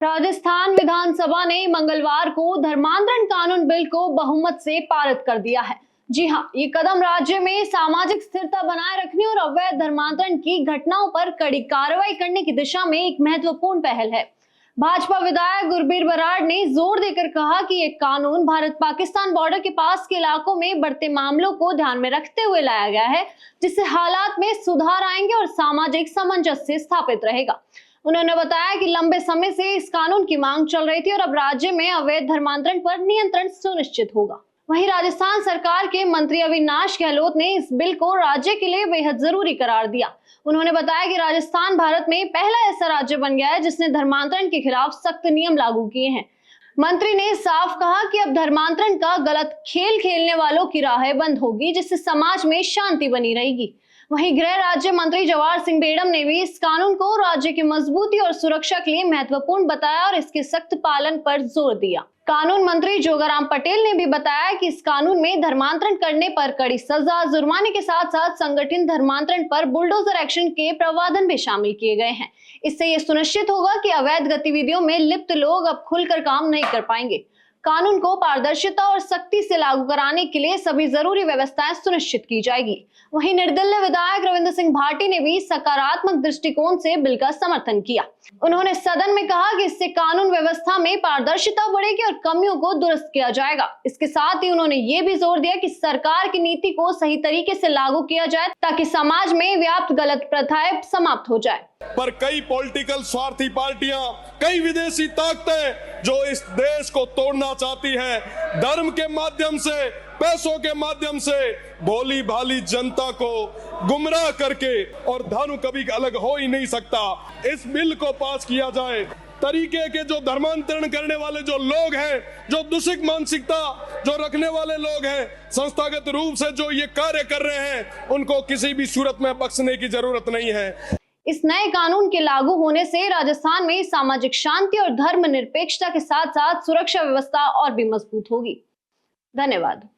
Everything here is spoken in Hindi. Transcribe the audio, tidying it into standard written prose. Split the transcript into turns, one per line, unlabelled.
राजस्थान विधानसभा ने मंगलवार को धर्मांतरण कानून बिल को बहुमत से पारित कर दिया है। जी हां, ये कदम राज्य में सामाजिक स्थिरता बनाए रखने और अवैध धर्मांतरण की घटनाओं पर कड़ी कार्रवाई करने की दिशा में एक महत्वपूर्ण पहल है। भाजपा विधायक गुरबीर बराड़ ने जोर देकर कहा कि ये कानून भारत पाकिस्तान बॉर्डर के पास के इलाकों में बढ़ते मामलों को ध्यान में रखते हुए लाया गया है, जिससे हालात में सुधार आएंगे और सामाजिक सामंजस्य स्थापित रहेगा। उन्होंने बताया कि लंबे समय से इस कानून की मांग चल रही थी और अब राज्य में अवैध धर्मांतरण पर नियंत्रण सुनिश्चित होगा। वहीं राजस्थान सरकार के मंत्री अविनाश गहलोत ने इस बिल को राज्य के लिए बेहद जरूरी करार दिया। उन्होंने बताया कि राजस्थान भारत में पहला ऐसा राज्य बन गया है जिसने धर्मांतरण के खिलाफ सख्त नियम लागू किए हैं। मंत्री ने साफ कहा कि अब धर्मांतरण का गलत खेल खेलने वालों की राहें बंद होगी, जिससे समाज में शांति बनी रहेगी। वहीं गृह राज्य मंत्री जवाहर सिंह बेड़म ने भी इस कानून को राज्य की मजबूती और सुरक्षा के लिए महत्वपूर्ण बताया और इसके सख्त पालन पर जोर दिया। कानून मंत्री जोगाराम पटेल ने भी बताया कि इस कानून में धर्मांतरण करने पर कड़ी सजा, जुर्माने के साथ साथ संगठित धर्मांतरण पर बुलडोजर एक्शन के प्रावधान भी शामिल किए गए हैं। इससे ये सुनिश्चित होगा कि अवैध गतिविधियों में लिप्त लोग अब खुलकर काम नहीं कर पाएंगे। कानून को पारदर्शिता और सख्ती से लागू कराने के लिए सभी जरूरी व्यवस्थाएं सुनिश्चित की जाएगी। वहीं निर्दलीय विधायक रविंद्र सिंह भाटी ने भी सकारात्मक दृष्टिकोण से बिल का समर्थन किया। उन्होंने सदन में कहा कि इससे कानून व्यवस्था में पारदर्शिता बढ़ेगी और कमियों को दुरुस्त किया जाएगा। इसके साथ ही उन्होंने ये भी जोर दिया कि सरकार की नीति को सही तरीके से लागू किया जाए ताकि समाज में व्याप्त गलत प्रथाएं समाप्त हो जाए।
पर कई पॉलिटिकल स्वार्थी पार्टियां, कई विदेशी ताकतें जो इस देश को तोड़ना चाहती हैं, धर्म के माध्यम से, पैसों के माध्यम से भोली भाली जनता को गुमराह करके, और धर्म कभी अलग हो ही नहीं सकता। इस बिल को पास किया जाए। तरीके के जो धर्मांतरण करने वाले जो लोग हैं, जो दूषित मानसिकता जो रखने वाले लोग हैं, संस्थागत रूप से जो ये कार्य कर रहे हैं, उनको किसी भी सूरत में बख्शने की जरूरत नहीं है।
इस नए कानून के लागू होने से राजस्थान में सामाजिक शांति और धर्म निरपेक्षता के साथ साथ सुरक्षा व्यवस्था और भी मजबूत होगी। धन्यवाद।